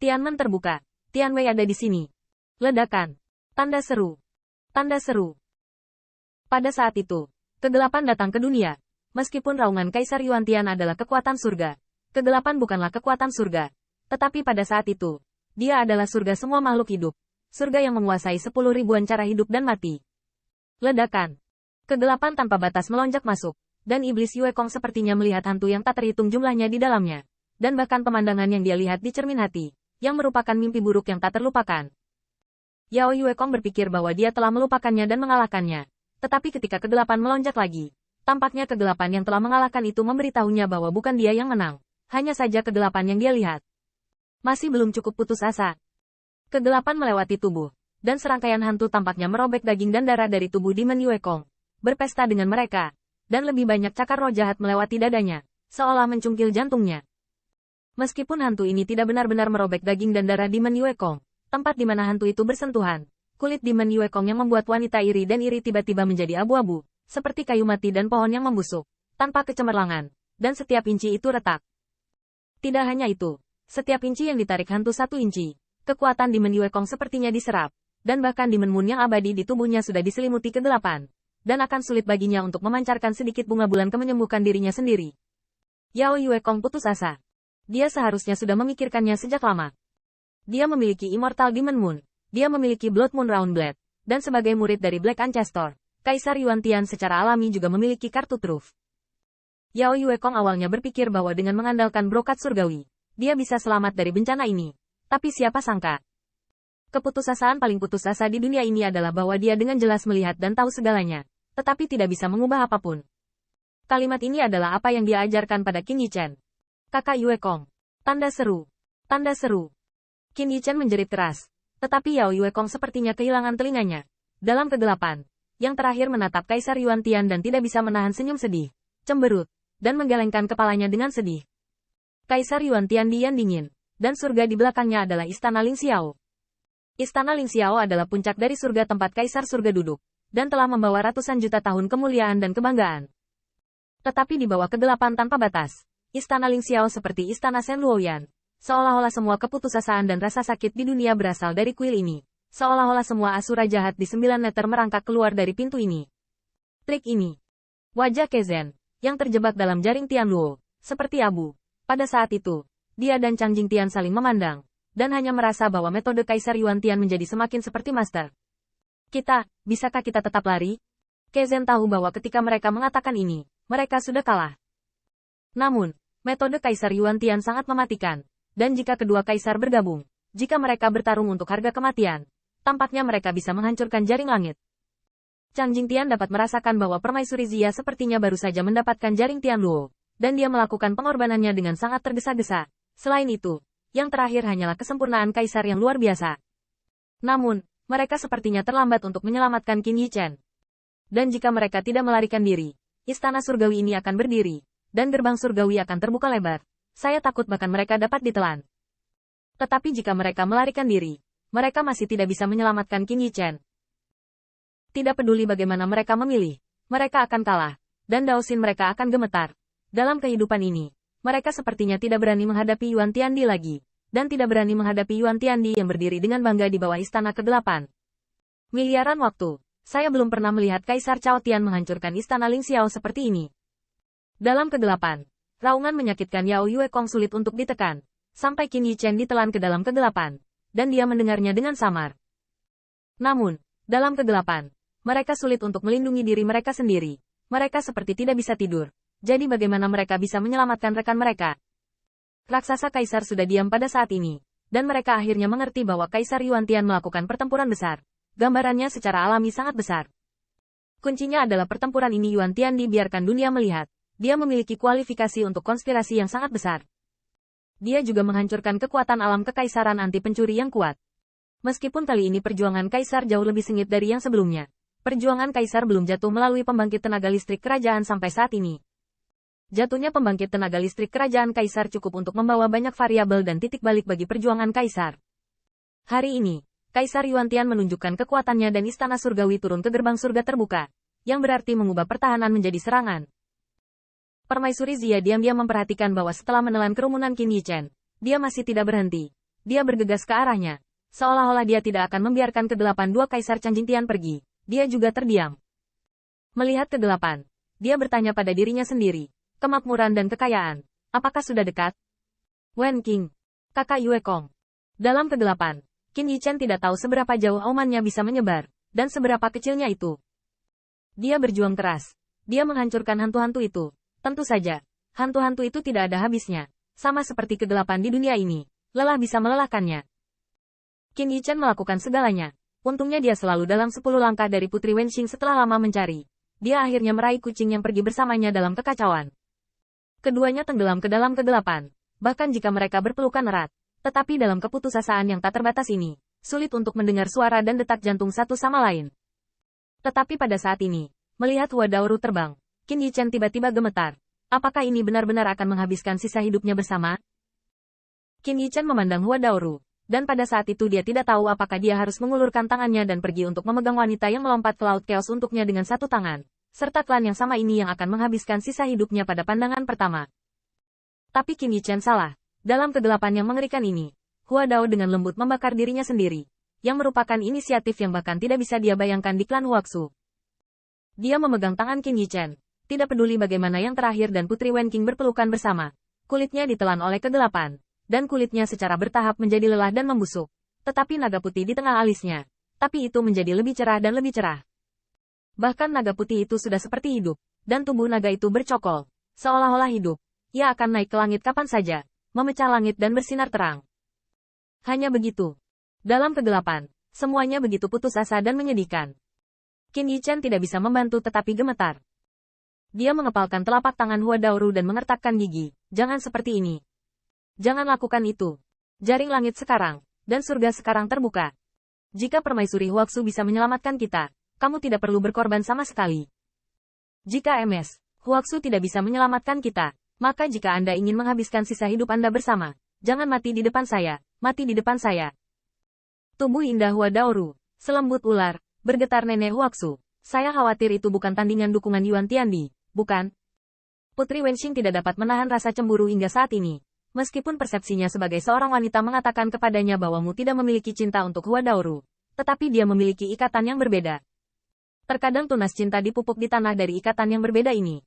Tianmen terbuka. Tianwei ada di sini. Ledakan. Tanda seru. Tanda seru. Pada saat itu, kegelapan datang ke dunia. Meskipun raungan Kaisar Yuantian adalah kekuatan surga, kegelapan bukanlah kekuatan surga. Tetapi pada saat itu, dia adalah surga semua makhluk hidup. Surga yang menguasai 10 ribuan cara hidup dan mati. Ledakan. Kegelapan tanpa batas melonjak masuk, dan iblis Yue Kong sepertinya melihat hantu yang tak terhitung jumlahnya di dalamnya. Dan bahkan pemandangan yang dia lihat di cermin hati, yang merupakan mimpi buruk yang tak terlupakan. Yao Yue Kong berpikir bahwa dia telah melupakannya dan mengalahkannya. Tetapi ketika kegelapan melonjak lagi, tampaknya kegelapan yang telah mengalahkan itu memberitahunya bahwa bukan dia yang menang. Hanya saja kegelapan yang dia lihat. Masih belum cukup putus asa. Kegelapan melewati tubuh, dan serangkaian hantu tampaknya merobek daging dan darah dari tubuh Demon Yue Kong. Berpesta dengan mereka, dan lebih banyak cakar roh jahat melewati dadanya, seolah mencungkil jantungnya. Meskipun hantu ini tidak benar-benar merobek daging dan darah Demon Yue Kong, tempat di mana hantu itu bersentuhan, kulit Demon Yue Kong yang membuat wanita iri dan iri tiba-tiba menjadi abu-abu, seperti kayu mati dan pohon yang membusuk, tanpa kecemerlangan, dan setiap inci itu retak. Tidak hanya itu, setiap inci yang ditarik hantu 1 inci, kekuatan Demon Yue Kong sepertinya diserap, dan bahkan Demon Moon yang abadi di tubuhnya sudah diselimuti kegelapan, dan akan sulit baginya untuk memancarkan sedikit bunga bulan ke menyembuhkan dirinya sendiri. Yao Yue Kong putus asa. Dia seharusnya sudah memikirkannya sejak lama. Dia memiliki Immortal Demon Moon, dia memiliki Blood Moon Round Blade, dan sebagai murid dari Black Ancestor, Kaisar Yuantian secara alami juga memiliki kartu truf. Yao Yue Kong awalnya berpikir bahwa dengan mengandalkan brokat surgawi, dia bisa selamat dari bencana ini. Tapi siapa sangka? Keputusasaan paling putus asa di dunia ini adalah bahwa dia dengan jelas melihat dan tahu segalanya, tetapi tidak bisa mengubah apapun. Kalimat ini adalah apa yang dia ajarkan pada Qin Yichen. Kakak Yue Kong. Tanda seru. Tanda seru. Qin Yichen menjerit keras. Tetapi Yao Yue Kong sepertinya kehilangan telinganya. Dalam kegelapan, yang terakhir menatap Kaisar Yuantian dan tidak bisa menahan senyum sedih, cemberut, dan menggelengkan kepalanya dengan sedih. Kaisar Yuantian diam dingin, dan surga di belakangnya adalah Istana Ling Xiao. Istana Ling Xiao adalah puncak dari surga tempat Kaisar surga duduk, dan telah membawa ratusan juta tahun kemuliaan dan kebanggaan. Tetapi di bawah kegelapan tanpa batas, Istana Ling Xiao seperti Istana Shen Luoyan, seolah-olah semua keputusasaan dan rasa sakit di dunia berasal dari kuil ini, seolah-olah semua asura jahat di 9 meter merangkak keluar dari pintu ini. Trik ini. Wajah Kezen, yang terjebak dalam jaring Tianluo, seperti abu. Pada saat itu, dia dan Chang Jingtian saling memandang, dan hanya merasa bahwa metode Kaisar Yuantian menjadi semakin seperti master. Bisakah kita tetap lari? Kezen tahu bahwa ketika mereka mengatakan ini, mereka sudah kalah. Namun, metode Kaisar Yuantian sangat mematikan, dan jika kedua kaisar bergabung, jika mereka bertarung untuk harga kematian, tampaknya mereka bisa menghancurkan jaring langit. Chang Jingtian dapat merasakan bahwa permaisuri Zia sepertinya baru saja mendapatkan jaring Tianluo, dan dia melakukan pengorbanannya dengan sangat tergesa-gesa. Selain itu, yang terakhir hanyalah kesempurnaan kaisar yang luar biasa. Namun, mereka sepertinya terlambat untuk menyelamatkan Qin Yichen. Dan jika mereka tidak melarikan diri, istana surgawi ini akan berdiri, dan gerbang surgawi akan terbuka lebar. Saya takut bahkan mereka dapat ditelan. Tetapi jika mereka melarikan diri, mereka masih tidak bisa menyelamatkan Qin Yichen. Tidak peduli bagaimana mereka memilih, mereka akan kalah, dan Daosin mereka akan gemetar. Dalam kehidupan ini, mereka sepertinya tidak berani menghadapi Yuan Tiandi lagi, dan tidak berani menghadapi Yuan Tiandi yang berdiri dengan bangga di bawah istana kegelapan. Miliaran waktu, saya belum pernah melihat Kaisar Cao Tian menghancurkan istana Ling Xiao seperti ini. Dalam kegelapan, raungan menyakitkan Yao Yue Kong sulit untuk ditekan, sampai Qin Yichen ditelan ke dalam kegelapan, dan dia mendengarnya dengan samar. Namun, dalam kegelapan, mereka sulit untuk melindungi diri mereka sendiri. Mereka seperti tidak bisa tidur. Jadi bagaimana mereka bisa menyelamatkan rekan mereka? Raksasa Kaisar sudah diam pada saat ini, dan mereka akhirnya mengerti bahwa Kaisar Yuantian melakukan pertempuran besar. Gambarannya secara alami sangat besar. Kuncinya adalah pertempuran ini Yuantian dibiarkan dunia melihat. Dia memiliki kualifikasi untuk konspirasi yang sangat besar. Dia juga menghancurkan kekuatan alam kekaisaran anti pencuri yang kuat. Meskipun kali ini perjuangan Kaisar jauh lebih sengit dari yang sebelumnya, perjuangan Kaisar belum jatuh melalui pembangkit tenaga listrik kerajaan sampai saat ini. Jatuhnya pembangkit tenaga listrik kerajaan Kaisar cukup untuk membawa banyak variabel dan titik balik bagi perjuangan Kaisar. Hari ini, Kaisar Yuantian menunjukkan kekuatannya dan istana surgawi turun ke gerbang surga terbuka, yang berarti mengubah pertahanan menjadi serangan. Permaisuri Zia diam-diam memperhatikan bahwa setelah menelan kerumunan Qin Yichen, dia masih tidak berhenti. dia bergegas ke arahnya. Seolah-olah dia tidak akan membiarkan kegelapan dua Kaisar Canjingtian pergi. Dia juga terdiam. Melihat kegelapan, dia bertanya pada dirinya sendiri. Kemakmuran dan kekayaan, apakah sudah dekat? Wen Qing, kakak Yue Kong. Dalam kegelapan, Qin Yichen tidak tahu seberapa jauh aumannya bisa menyebar, dan seberapa kecilnya itu. Dia berjuang keras. Dia menghancurkan hantu-hantu itu. Tentu saja, hantu-hantu itu tidak ada habisnya. Sama seperti kegelapan di dunia ini, lelah bisa melelahkannya. Qin Yichen melakukan segalanya. Untungnya dia selalu dalam 10 langkah dari Putri Wenxing setelah lama mencari. Dia akhirnya meraih kucing yang pergi bersamanya dalam kekacauan. Keduanya tenggelam ke dalam kegelapan. Bahkan jika mereka berpelukan erat. Tetapi dalam keputusasaan yang tak terbatas ini, sulit untuk mendengar suara dan detak jantung satu sama lain. Tetapi pada saat ini, melihat Hua Daoru terbang, Qin Yichen tiba-tiba gemetar. Apakah ini benar-benar akan menghabiskan sisa hidupnya bersama? Qin Yichen memandang Hua Daoru. Dan pada saat itu dia tidak tahu apakah dia harus mengulurkan tangannya dan pergi untuk memegang wanita yang melompat ke laut chaos untuknya dengan satu tangan, serta klan yang sama ini yang akan menghabiskan sisa hidupnya pada pandangan pertama. Tapi Qin Yichen salah. Dalam kegelapan yang mengerikan ini, Hua Dao dengan lembut membakar dirinya sendiri, yang merupakan inisiatif yang bahkan tidak bisa dia bayangkan di klan Huaxu. Dia memegang tangan Qin Yichen, tidak peduli bagaimana yang terakhir dan Putri Wen Qing berpelukan bersama. Kulitnya ditelan oleh kegelapan. Dan kulitnya secara bertahap menjadi lelah dan membusuk. Tetapi naga putih di tengah alisnya. Tapi itu menjadi lebih cerah dan lebih cerah. Bahkan naga putih itu sudah seperti hidup. Dan tubuh naga itu bercokol. Seolah-olah hidup. Ia akan naik ke langit kapan saja. Memecah langit dan bersinar terang. Hanya begitu. Dalam kegelapan, semuanya begitu putus asa dan menyedihkan. Qin Yichen tidak bisa membantu tetapi gemetar. Dia mengepalkan telapak tangan Hua Daoru dan mengertakkan gigi. Jangan seperti ini. Jangan lakukan itu. Jaring langit sekarang, dan surga sekarang terbuka. Jika permaisuri Huaxu bisa menyelamatkan kita, kamu tidak perlu berkorban sama sekali. Jika MS Huaxu tidak bisa menyelamatkan kita, maka jika Anda ingin menghabiskan sisa hidup Anda bersama, jangan mati di depan saya, mati di depan saya. Tubuh indah Hua Daoru, selembut ular, bergetar nenek Huaxu. Saya khawatir itu bukan tandingan dukungan Yuan Tiandi, bukan? Putri Wenxing tidak dapat menahan rasa cemburu hingga saat ini. Meskipun persepsinya sebagai seorang wanita mengatakan kepadanya bahwa Mu tidak memiliki cinta untuk Hua Daoru, tetapi dia memiliki ikatan yang berbeda. Terkadang tunas cinta dipupuk di tanah dari ikatan yang berbeda ini.